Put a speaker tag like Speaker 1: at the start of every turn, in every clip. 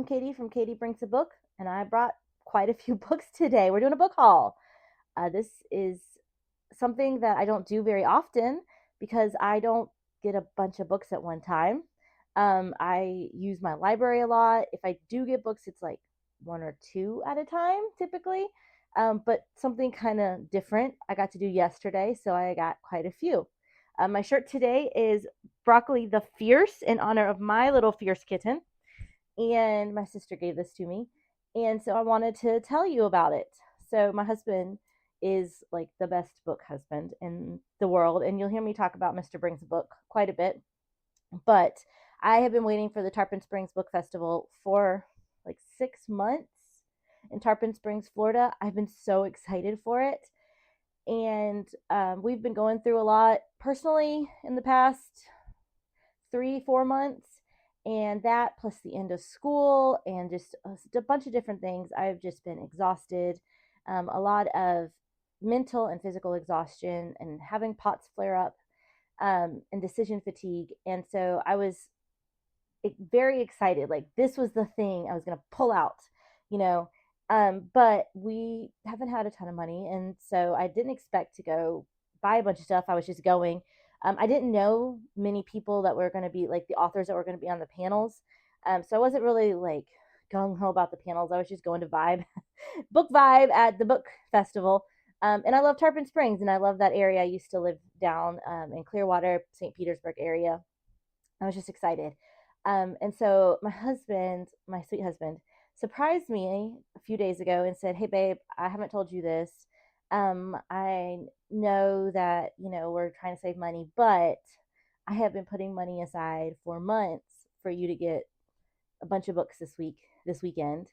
Speaker 1: I'm Katie from Katie Bringsabook, and I brought quite a few books today. We're doing a book haul. This is something that I don't do very often because I don't get a bunch of books at one time. I use my library a lot. If I do get books, it's like one or two at a time typically. But something kind of different I got to do yesterday, so I got quite a few. My shirt today is Broccoli the Fierce in honor of my little fierce kitten, and my sister gave this to me. And so I wanted to tell you about it. So my husband is like the best book husband in the world, and you'll hear me talk about Mr. Brings a Book quite a bit. But I have been waiting for the Tarpon Springs Book Festival for like 6 months in Tarpon Springs, Florida. I've been so excited for it. And we've been going through a lot personally in the past 3, 4 months, and that plus the end of school and just a bunch of different things. I've just been exhausted, a lot of mental and physical exhaustion, and having pots flare up, and decision fatigue. And so I was very excited. Like, this was the thing I was going to pull out, you know. But we haven't had a ton of money, and so I didn't expect to go buy a bunch of stuff. I was just going. I didn't know many people that were going to be like the authors that were going to be on the panels. So I wasn't really like gung ho about the panels. I was just going to vibe, book vibe at the book festival. And I love Tarpon Springs, and I love that area. I used to live down in Clearwater, St. Petersburg area. I was just excited. And so my husband, my sweet husband, surprised me a few days ago and said, "Hey, babe, I haven't told you this. I know that, we're trying to save money, but I have been putting money aside for months for you to get a bunch of books this weekend,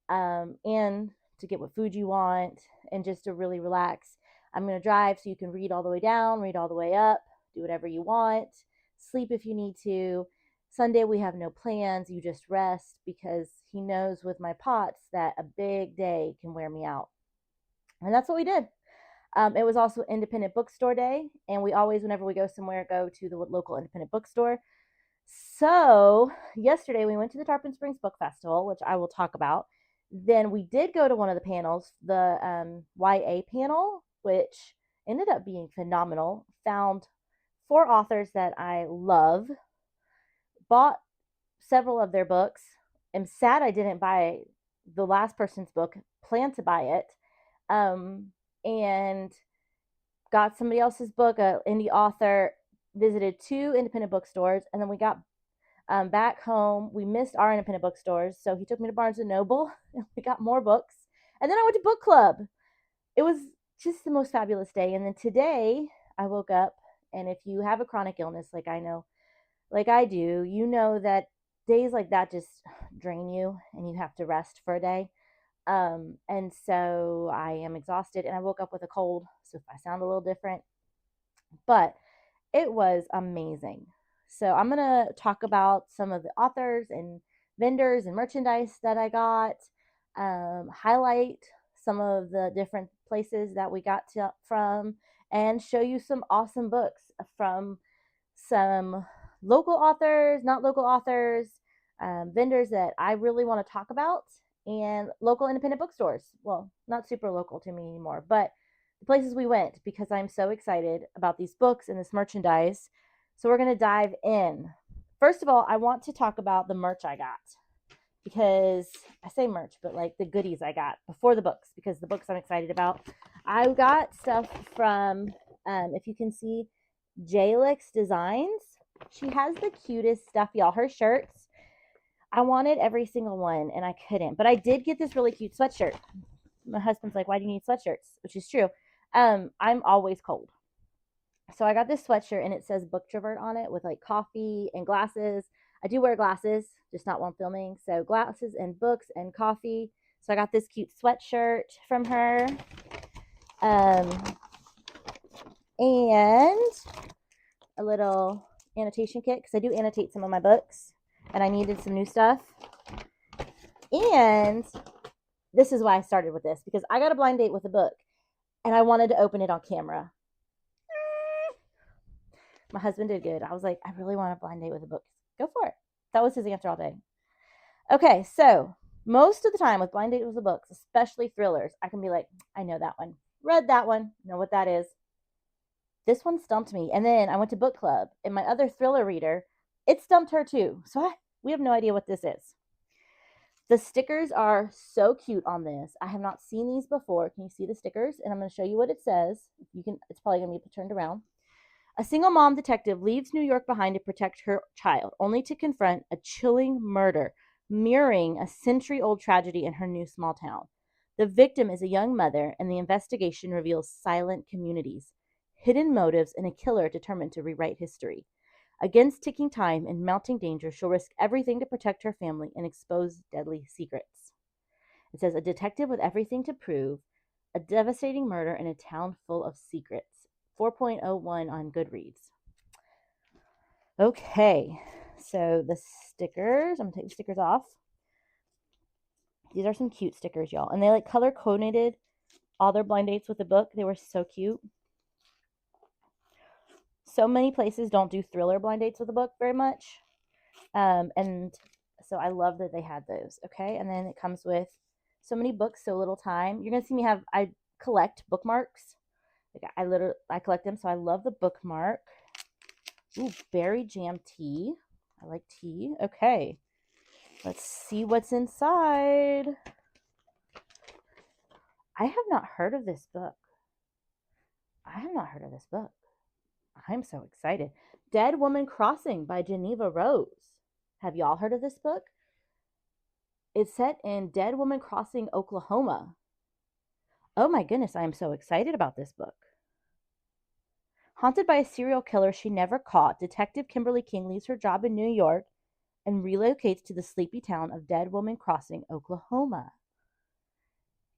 Speaker 1: and to get what food you want and just to really relax. I'm going to drive so you can read all the way down, read all the way up, do whatever you want, sleep if you need to. Sunday, we have no plans. You just rest," because he knows with my pots that a big day can wear me out. And that's what we did. It was also Independent Bookstore Day, and we always, whenever we go somewhere, go to the local independent bookstore. So yesterday we went to the Tarpon Springs Book Festival, which I will talk about. Then we did go to one of the panels, the YA panel, which ended up being phenomenal. Found 4 authors that I love, bought several of their books. I'm sad I didn't buy the last person's book, plan to buy it, and got somebody else's book, an indie author, visited 2 independent bookstores, and then we got back home. We missed our independent bookstores, so he took me to Barnes and Noble, and we got more books. And then I went to book club. It was just the most fabulous day. And then today I woke up, and if you have a chronic illness like I know, like I do, you know that days like that just drain you, and you have to rest for a day. And so I am exhausted, and I woke up with a cold, so if I sound a little different, but it was amazing. So I'm going to talk about some of the authors and vendors and merchandise that I got, highlight some of the different places that we got from, and show you some awesome books from some local authors, not local authors, vendors that I really want to talk about, and local independent bookstores. Well, not super local to me anymore, but the places we went, because I'm so excited about these books and this merchandise. So we're going to dive in. First of all, I want to talk about the merch I got, because I say merch, but like the goodies I got before the books, because the books I'm excited about. I got stuff from, if you can see, Jalix Designs. She has the cutest stuff, y'all. Her shirts, I wanted every single one and I couldn't, but I did get this really cute sweatshirt. My husband's like, "Why do you need sweatshirts?" Which is true. I'm always cold. So I got this sweatshirt, and it says Booktrovert on it with like coffee and glasses. I do wear glasses, just not while filming. So glasses and books and coffee. So I got this cute sweatshirt from her. And a little annotation kit, because I do annotate some of my books, and I needed some new stuff. And this is why I started with this, because I got a blind date with a book, and I wanted to open it on camera. My husband did good. I was like, "I really want a blind date with a book." Go for it. That was his answer all day. Okay, so most of the time with blind dates with the books, especially thrillers, I can be like, I know that one, read that one, know what that is. This one stumped me. And then I went to book club, and my other thriller reader, it stumped her too. So we have no idea what this is. The stickers are so cute on this. I have not seen these before. Can you see the stickers? And I'm going to show you what it says. You can. It's probably going to be turned around. A single mom detective leaves New York behind to protect her child, only to confront a chilling murder mirroring a century-old tragedy in her new small town. The victim is a young mother, and the investigation reveals silent communities, hidden motives, and a killer determined to rewrite history. Against ticking time and mounting danger, she'll risk everything to protect her family and expose deadly secrets. It says, a detective with everything to prove, a devastating murder in a town full of secrets. 4.01 on Goodreads. Okay, so the stickers, I'm going to take the stickers off. These are some cute stickers, y'all. And they like color coordinated all their blind dates with the book. They were so cute. So many places don't do thriller blind dates with a book very much. And so I love that they had those. Okay. And then it comes with so many books, so little time. You're going to see me I collect bookmarks. Like I collect them. So I love the bookmark. Ooh, berry jam tea. I like tea. Okay. Let's see what's inside. I have not heard of this book. I'm so excited. Dead Woman Crossing by Geneva Rose. Have y'all heard of this book? It's set in Dead Woman Crossing, Oklahoma. Oh my goodness, I am so excited about this book. Haunted by a serial killer she never caught, Detective Kimberly King leaves her job in New York and relocates to the sleepy town of Dead Woman Crossing, Oklahoma.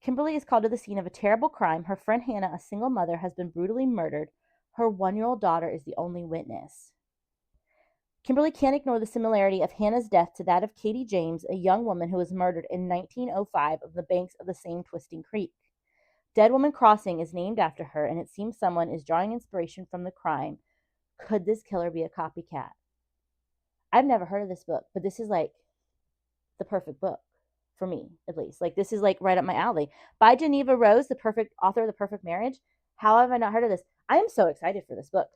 Speaker 1: Kimberly is called to the scene of a terrible crime. Her friend Hannah, a single mother, has been brutally murdered. Her 1-year-old daughter is the only witness. Kimberly can't ignore the similarity of Hannah's death to that of Katie James, a young woman who was murdered in 1905 on the banks of the same twisting creek. Dead Woman Crossing is named after her, and it seems someone is drawing inspiration from the crime. Could this killer be a copycat? I've never heard of this book, but this is like the perfect book for me, at least. Like, this is like right up my alley. By Geneva Rose, the perfect author of The Perfect Marriage. How have I not heard of this? I am so excited for this book.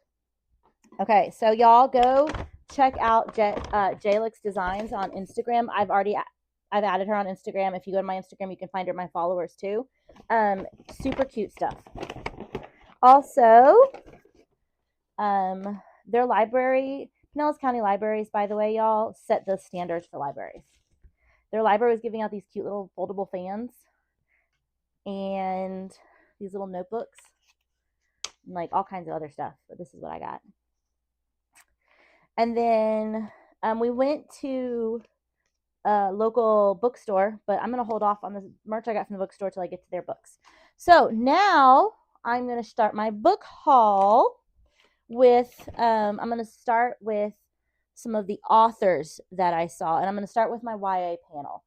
Speaker 1: Okay, so y'all go check out Jalix Designs on Instagram. I've added her on Instagram. If you go to my Instagram, you can find her my followers too. Super cute stuff. Also, their library, Pinellas County Libraries, by the way, y'all, set the standards for libraries. Their library was giving out these cute little foldable fans and these little notebooks and like all kinds of other stuff. But this is what I got. And then we went to a local bookstore, but I'm going to hold off on the merch I got from the bookstore till I get to their books. So now I'm going to start my book haul with, I'm going to start with some of the authors that I saw, and I'm going to start with my YA panel.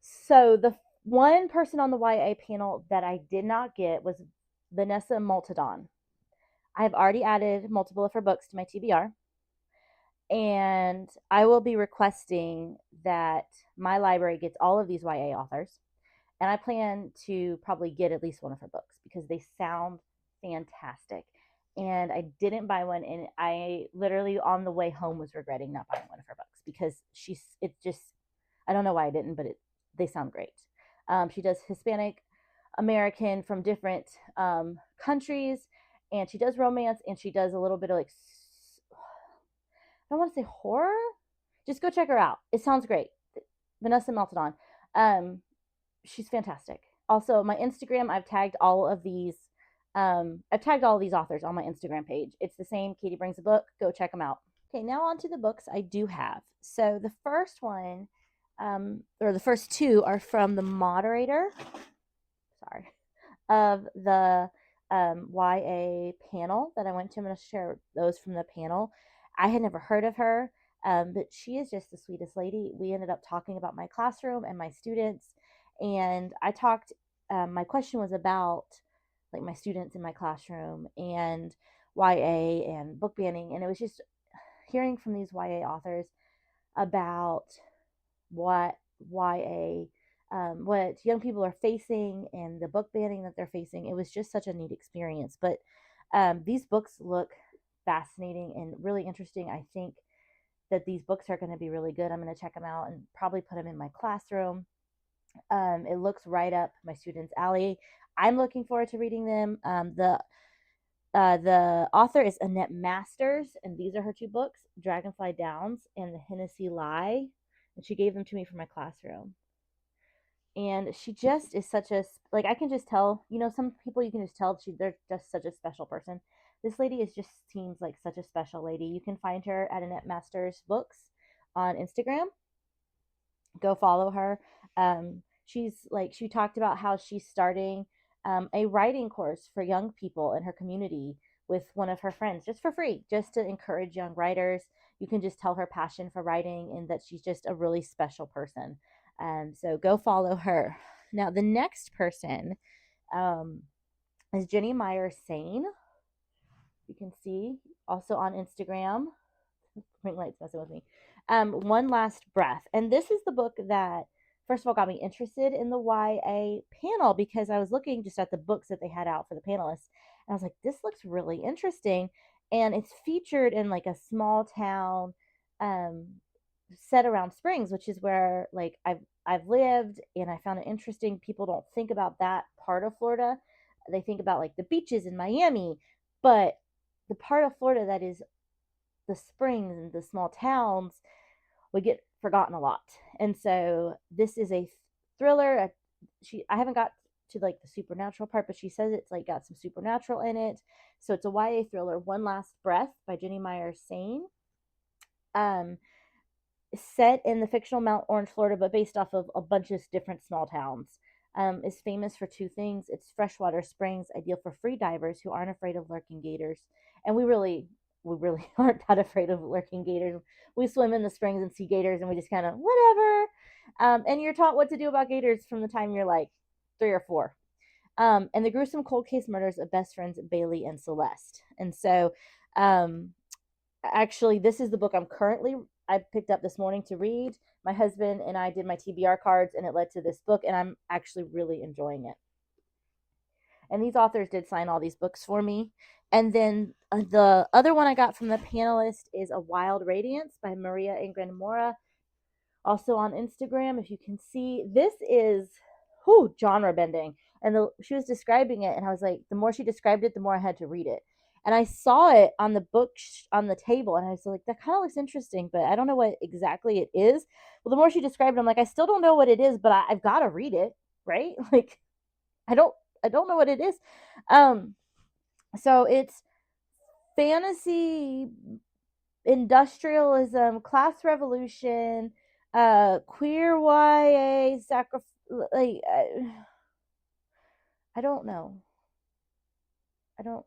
Speaker 1: So the one person on the YA panel that I did not get was Vanessa Multidon. I have already added multiple of her books to my TBR. And I will be requesting that my library gets all of these YA authors. And I plan to probably get at least one of her books because they sound fantastic. And I didn't buy one, and I literally on the way home was regretting not buying one of her books because I don't know why I didn't, but they sound great. She does Hispanic American from different countries, and she does romance, and she does a little bit of like, I don't want to say horror. Just go check her out. It sounds great. Vanessa Meltedon. She's fantastic. Also, my Instagram, I've tagged all of these authors on my Instagram page. It's the same, Katie Brings a Book. Go check them out. Okay, now on to the books I do have. So the first one, or the first two, are from the moderator. Sorry. Of the YA panel that I went to. I'm going to share those from the panel. I had never heard of her, but she is just the sweetest lady. We ended up talking about my classroom and my students, and my question was about like my students in my classroom and YA and book banning, and it was just hearing from these YA authors about what YA, what young people are facing and the book banning that they're facing. It was just such a neat experience. But these books look fascinating and really interesting. I think that these books are going to be really good. I'm going to check them out and probably put them in my classroom. It looks right up my students' alley. I'm looking forward to reading them. The author is Annette Masters, and these are her two books, Dragonfly Downs and The Hennessy Lie. And she gave them to me for my classroom. And she just is such a, like, I can just tell, some people you can just tell they're just such a special person. This lady is just seems like such a special lady. You can find her at Annette Masters Books on Instagram. Go follow her. She talked about how she's starting a writing course for young people in her community with one of her friends just for free, just to encourage young writers. You can just tell her passion for writing and that she's just a really special person. So go follow her. Now, the next person um, is Jenny Meyer Sane. You can see also on Instagram. Ring light's messing with me. One Last Breath. And this is the book that, first of all, got me interested in the YA panel because I was looking just at the books that they had out for the panelists. And I was like, this looks really interesting. And it's featured in like a small town um, set around Springs, which is where like I've lived, and I found it interesting. People don't think about that part of Florida. They think about like the beaches in Miami, but the part of Florida that is the springs and the small towns would get forgotten a lot. And so this is a thriller. I haven't got to like the supernatural part, but she says it's like got some supernatural in it. So it's a YA thriller, One Last Breath by Jenny Meyer Sane. Um, Set in the fictional Mount Orange, Florida, but based off of a bunch of different small towns. Is famous for two things. It's freshwater springs, ideal for free divers who aren't afraid of lurking gators. And we really aren't that afraid of lurking gators. We swim in the springs and see gators, and we just kind of whatever. And you're taught what to do about gators from the time you're like 3 or 4. And the gruesome cold case murders of best friends Bailey and Celeste. And so, actually, this is the book I picked up this morning to read. My husband and I did my TBR cards, and it led to this book, and I'm actually really enjoying it. And these authors did sign all these books for me. And then the other one I got from the panelist is A Wild Radiance by Maria Ingrid Mora, also on Instagram. If you can see, this is genre bending. And she was describing it, and I was like, the more she described it, the more I had to read it. And I saw it on the book on the table, and I was like, that kind of looks interesting, but I don't know what exactly it is. Well, the more she described it, I'm like, I still don't know what it is, but I've got to read it, right? Like, I don't I don't know what it is. Um, so it's fantasy, industrialism, class revolution, queer YA, sacrifice. Like, I don't know. I don't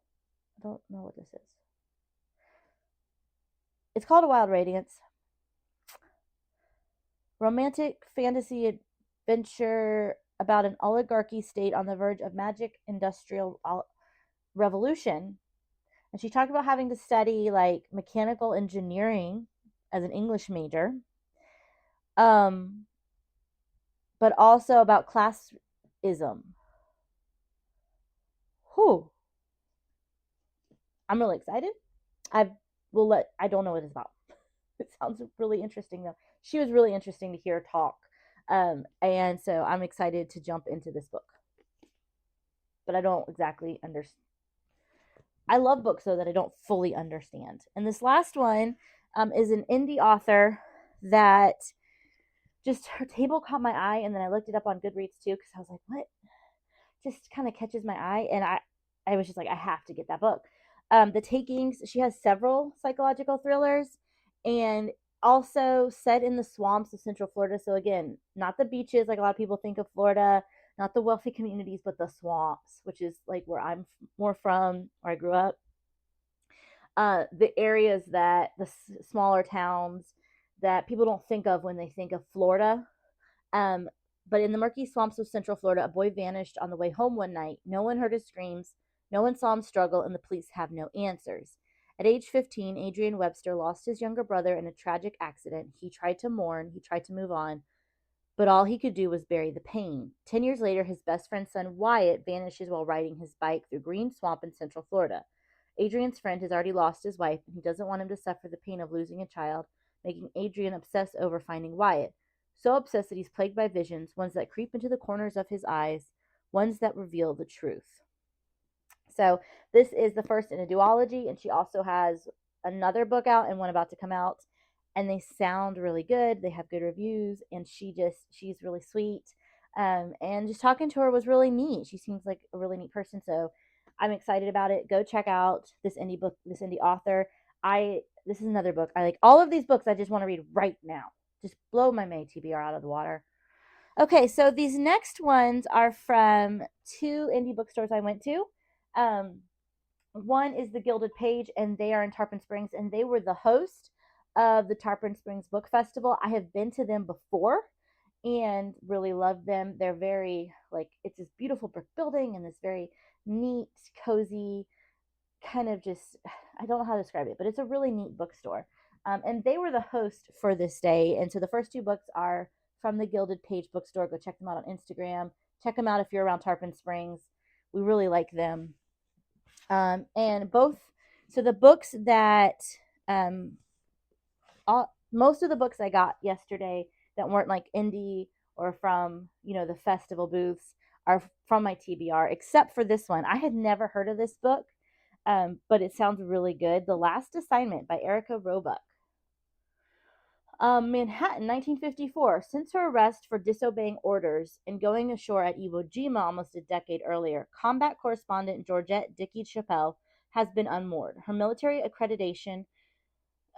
Speaker 1: I don't know what this is. It's called A Wild Radiance. Romantic fantasy adventure about an oligarchy state on the verge of magic industrial revolution. And she talked about having to study like mechanical engineering as an English major. Um, but also about classism. Whew. I'm really excited. I don't know what it's about. It sounds really interesting though. She was really interesting to hear talk. And so I'm excited to jump into this book. But I don't exactly understand. I love books though that I don't fully understand. And this last one is an indie author that just her table caught my eye, and then I looked it up on Goodreads too because I was like, what? Just kind of catches my eye, and I was just like, I have to get that book. The Takings. She has several psychological thrillers, and also set in the swamps of Central Florida. So again, not the beaches like a lot of people think of Florida, not the wealthy communities, but the swamps, which is like where I'm more from, where I grew up. The areas that the smaller towns that people don't think of when they think of Florida. Um, but in the murky swamps of Central Florida, a boy vanished on the way home one night. No one heard his screams, no one saw him struggle, and the police have no answers. At age 15, Adrian Webster lost his younger brother in a tragic accident. He tried to mourn, he tried to move on, but all he could do was bury the pain. 10 years later, his best friend's son Wyatt vanishes while riding his bike through green swamp in central Florida. Adrian's friend has already lost his wife, and he doesn't want him to suffer the pain of losing a child, making Adrian obsess over finding Wyatt. So obsessed that he's plagued by visions, ones that creep into the corners of his eyes, ones that reveal the truth. So this is the first in a duology, and she also has another book out and one about to come out, and they sound really good. They have good reviews, and she's really sweet. And just talking to her was really neat. She seems like a really neat person, so I'm excited about it. Go check out this indie book, this indie author. This is another book. I like all of these books I just want to read right now. Just blow my May TBR out of the water. Okay, so these next ones are from two indie bookstores I went to. Um, One is the Gilded Page, and they are in Tarpon Springs, and they were the host of the Tarpon Springs Book Festival. I have been to them before and really loved them. They're very, like, it's this beautiful brick building and this very neat, cozy, kind of just, I don't know how to describe it, but it's a really neat bookstore. And they were the host for this day. And so the first two books are from the Gilded Page bookstore. Go check them out on Instagram. Check them out if you're around Tarpon Springs. We really like them. And both, so the books that, most of the books I got yesterday that weren't like indie or from, the festival booths are from my TBR, except for this one. I had never heard of this book, but it sounds really good. The Last Assignment by Erica Roebuck. Manhattan, 1954. Since her arrest for disobeying orders and going ashore at Iwo Jima almost a decade earlier, combat correspondent Georgette Dickey Chappelle has been unmoored. Her military accreditation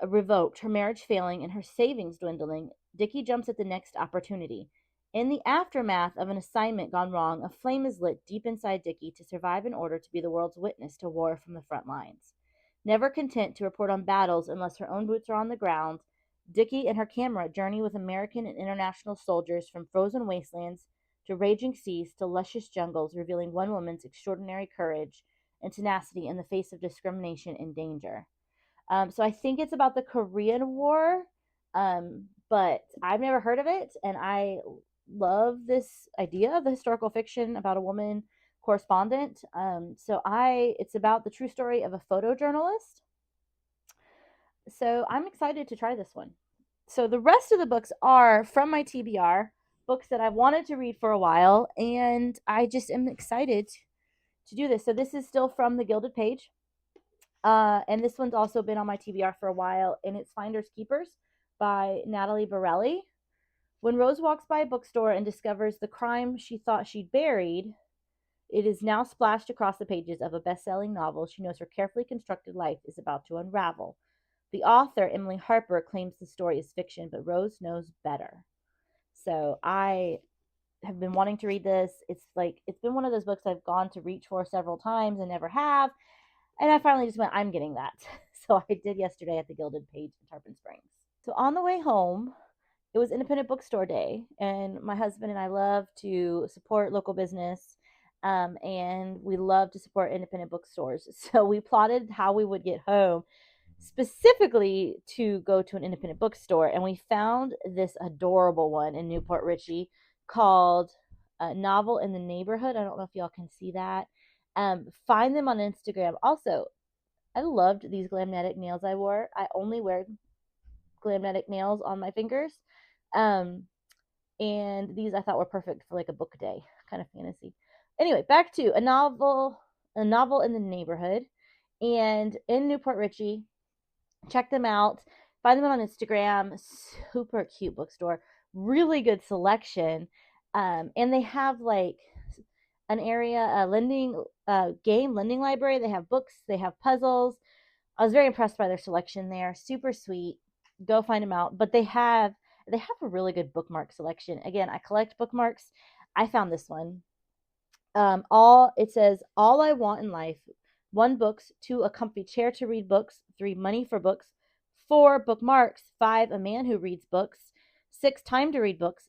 Speaker 1: revoked, her marriage failing, and her savings dwindling, Dickey jumps at the next opportunity. In the aftermath of an assignment gone wrong, a flame is lit deep inside Dickey to survive in order to be the world's witness to war from the front lines. Never content to report on battles unless her own boots are on the ground, Dickey and her camera journey with American and international soldiers from frozen wastelands to raging seas to luscious jungles, revealing one woman's extraordinary courage and tenacity in the face of discrimination and danger. So I think it's about the Korean War, but I've never heard of it, and I love this idea of the historical fiction about a woman correspondent. It's about the true story of a photojournalist. So I'm excited to try this one. So the rest of the books are from my TBR, books that I've wanted to read for a while, and I just am excited to do this. So this is still from the Gilded Page. And this one's also been on my TBR for a while, and it's Finders Keepers by Natalie Borelli. When Rose walks by a bookstore and discovers the crime she thought she'd buried, it is now splashed across the pages of a best-selling novel she knows her carefully constructed life is about to unravel. The author, Emily Harper, claims the story is fiction, but Rose knows better. So I have been wanting to read this. It's been one of those books I've gone to reach for several times and never have. And I finally just went, I'm getting that. So I did yesterday at the Gilded Page in Tarpon Springs. So on the way home, it was Independent Bookstore Day, and my husband and I love to support local business, and we love to support independent bookstores. So we plotted how we would get home, specifically to go to an independent bookstore, and we found this adorable one in Newport Richey called Novel in the Neighborhood. I don't know if y'all can see that. Find them on Instagram. Also, I loved these glamnetic nails I wore. I only wear glamnetic nails on my fingers. And these I thought were perfect for like a book day, kind of fantasy. Anyway, back to a novel in the neighborhood, and in Newport Richey. Check them out. Find them on Instagram. Super cute bookstore. Really good selection. And they have like an area, a lending game lending library. They have books. They have puzzles. I was very impressed by their selection there. Super sweet. Go find them out. But they have a really good bookmark selection. Again, I collect bookmarks. I found this one. It says all I want in life: 1, books; 2, a comfy chair to read books; 3, money for books; 4, bookmarks; 5, a man who reads books; 6, time to read books;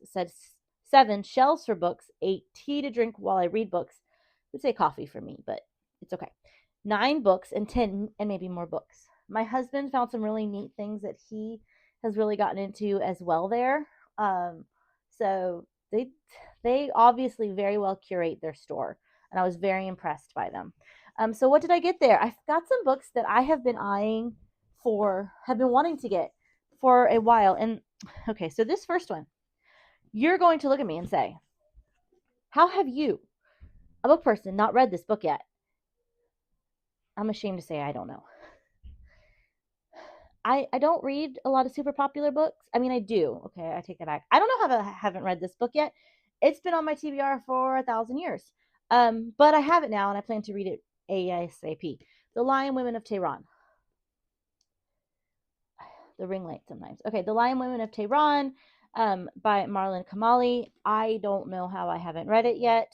Speaker 1: 7, shelves for books; 8, tea to drink while I read books. I would say coffee for me, but it's okay. 9, books; and 10, and maybe more books. My husband found some really neat things that he has really gotten into as well there. So they obviously very well curate their store, and I was very impressed by them. So what did I get there? I got some books that I have been have been wanting to get for a while. And okay, so this first one, you're going to look at me and say, how have you, a book person, not read this book yet? I'm ashamed to say I don't know. I don't read a lot of super popular books. I mean, I do. Okay, I take that back. I don't know how I haven't read this book yet. It's been on my TBR for 1,000 years. But I have it now, and I plan to read it ASAP. The Lion Women of Tehran. The ring light sometimes. Okay, The Lion Women of Tehran by Marlon Kamali. I don't know how I haven't read it yet.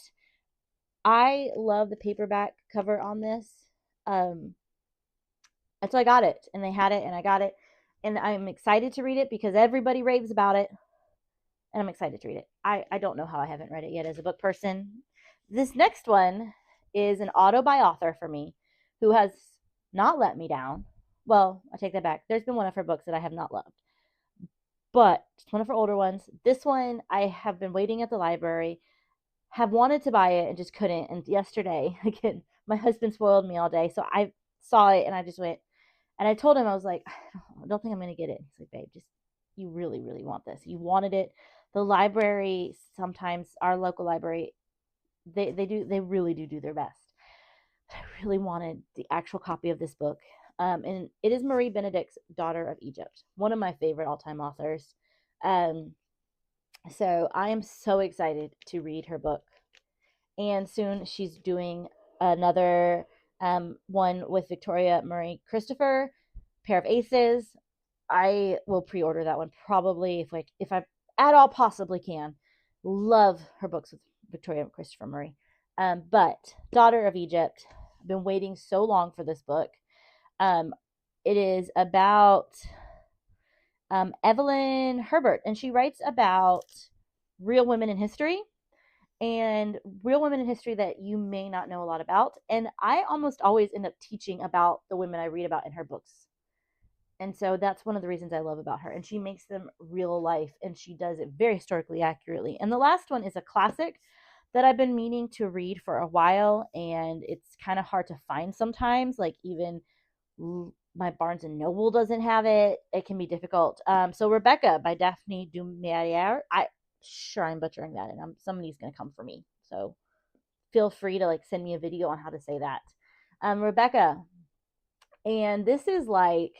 Speaker 1: I love the paperback cover on this. And so I got it, and they had it, and I got it, and I'm excited to read it because everybody raves about it, and I'm excited to read it. I don't know how I haven't read it yet as a book person. This next one is an auto by author for me who has not let me down. Well, I take that back. There's been one of her books that I have not loved, but it's one of her older ones. This one I have been waiting at the library, have wanted to buy it and just couldn't. And yesterday, again, my husband spoiled me all day, so I saw it and I just went, and I told him, I was like, I don't think I'm going to get it. He's like, babe, just, you really, really want this. You wanted it. The library, sometimes our local library, they really do their best. But I really wanted the actual copy of this book. And it is Marie Benedict's Daughter of Egypt, one of my favorite all-time authors. So I am so excited to read her book. And soon she's doing another one with Victoria Marie Christopher, Pair of Aces. I will pre-order that one probably if I at all possibly can. Love her books with Victoria Christopher Murray. But Daughter of Egypt, I've been waiting so long for this book. It is about Evelyn Herbert, and she writes about real women in history and real women in history that you may not know a lot about. And I almost always end up teaching about the women I read about in her books. And so that's one of the reasons I love about her. And she makes them real life, and she does it very historically accurately. And the last one is a classic that I've been meaning to read for a while, and it's kind of hard to find sometimes. Like even my Barnes and Noble doesn't have it. It can be difficult. So Rebecca by Daphne du Maurier. I'm butchering that, and somebody's gonna come for me. So feel free to send me a video on how to say that. Rebecca, and this is like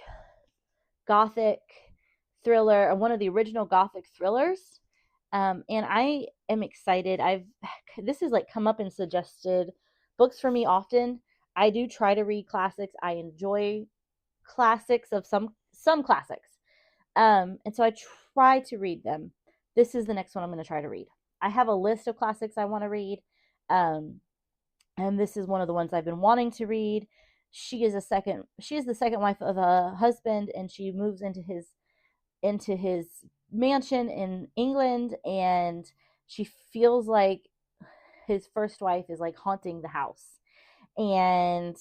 Speaker 1: Gothic thriller, or one of the original Gothic thrillers. And I am excited. This has come up in suggested books for me often. I do try to read classics. I enjoy classics of some classics. And so I try to read them. This is the next one I'm going to try to read. I have a list of classics I want to read. And this is one of the ones I've been wanting to read. She is the second wife of a husband, and she moves into his mansion in England, and she feels like his first wife is haunting the house. And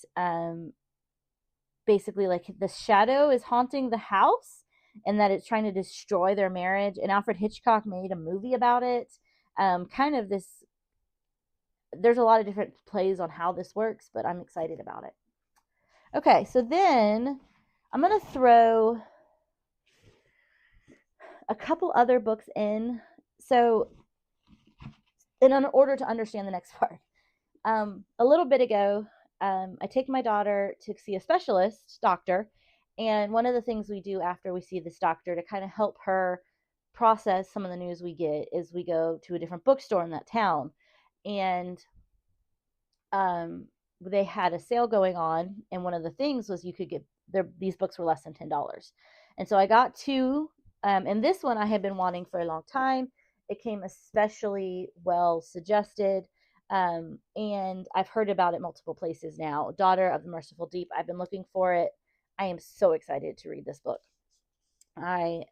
Speaker 1: basically the shadow is haunting the house, and that it's trying to destroy their marriage. And Alfred Hitchcock made a movie about it. There's a lot of different plays on how this works, but I'm excited about it. Okay, so then I'm going to throw a couple other books in. So in order to understand the next part, a little bit ago, I take my daughter to see a doctor. And one of the things we do after we see this doctor to kind of help her process some of the news we get is we go to a different bookstore in that town. And they had a sale going on, and one of the things was you could get these books were less than $10. And so I got two, and this one I had been wanting for a long time. It came especially well suggested, and I've heard about it multiple places now. Daughter of the Merciful Deep. I've been looking for it. I am so excited to read this book. I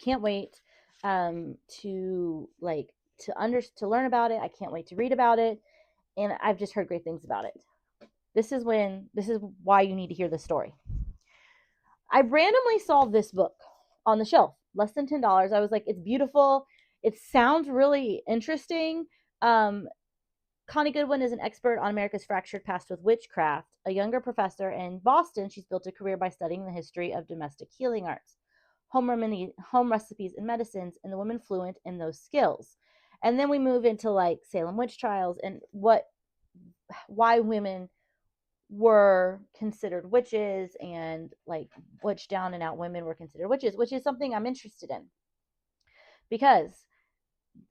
Speaker 1: can't wait to learn about it. I can't wait to read about it, and I've just heard great things about it. This is why you need to hear this story. I randomly saw this book on the shelf, less than $10. I was like, it's beautiful. It sounds really interesting. Um, Connie Goodwin is an expert on America's fractured past with witchcraft. A younger professor in Boston, she's built a career by studying the history of domestic healing arts, home recipes, and medicines, and the women fluent in those skills. And then we move into like Salem witch trials and why women were considered witches, and like witch down and out women were considered witches, which is something I'm interested in because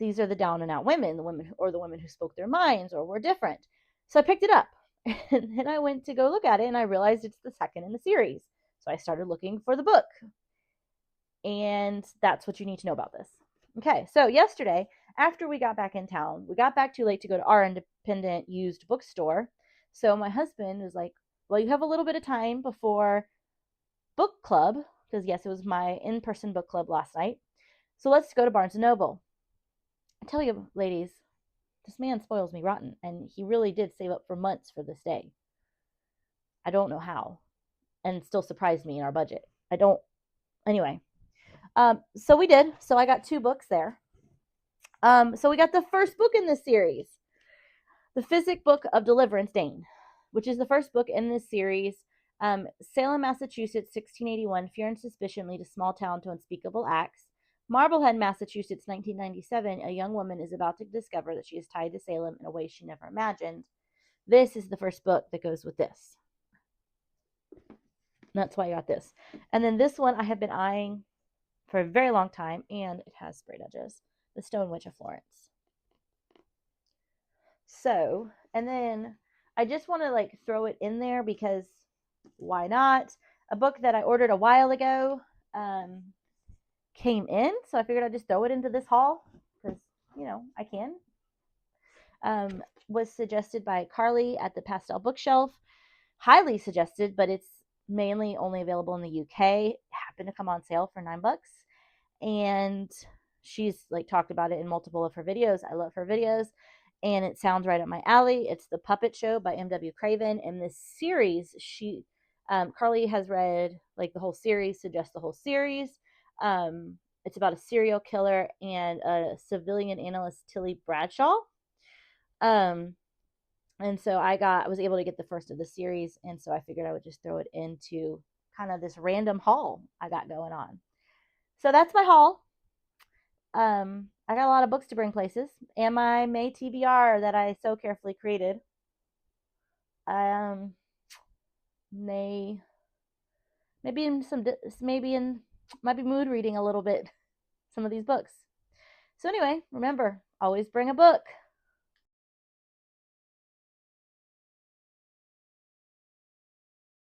Speaker 1: these are the down and out women, the women who spoke their minds or were different. So I picked it up and then I went to go look at it and I realized it's the second in the series. So I started looking for the book. And that's what you need to know about this. Okay, so yesterday, after we got back in town, we got back too late to go to our independent used bookstore. So my husband was like, well, you have a little bit of time before book club, because yes, it was my in-person book club last night. So let's go to Barnes & Noble. I tell you, ladies, this man spoils me rotten, and he really did save up for months for this day. I don't know how, and still surprised me in our budget. I don't. Anyway, so we did. So I got 2 books there. So we got the first book in this series, The Physic Book of Deliverance Dane, which is the first book in this series. Salem, Massachusetts, 1681. Fear and suspicion lead a small town to unspeakable acts. Marblehead, Massachusetts, 1997. A young woman is about to discover that she is tied to Salem in a way she never imagined. This is the first book that goes with this. That's why I got this. And then this one I have been eyeing for a very long time, and it has sprayed edges. The Stone Witch of Florence. So, and then I just want to like throw it in there because why not? A book that I ordered a while ago came in, so I figured I'd just throw it into this haul because, I can. Was suggested by Carly at the Pastel Bookshelf. Highly suggested, but it's mainly only available in the UK. It happened to come on sale for $9. And she's like talked about it in multiple of her videos. I love her videos, and it sounds right up my alley. It's The Puppet Show by M.W. Craven. In this series, Carly has read like the whole series, suggests the whole series. It's about a serial killer and a civilian analyst, Tilly Bradshaw. And so I was able to get the first of the series, and so I figured I would just throw it into kind of this random haul I got going on. So that's my haul. I got a lot of books to bring places, and my May TBR that I so carefully created. May maybe in some might be mood reading a little bit some of these books. So anyway, remember, always bring a book.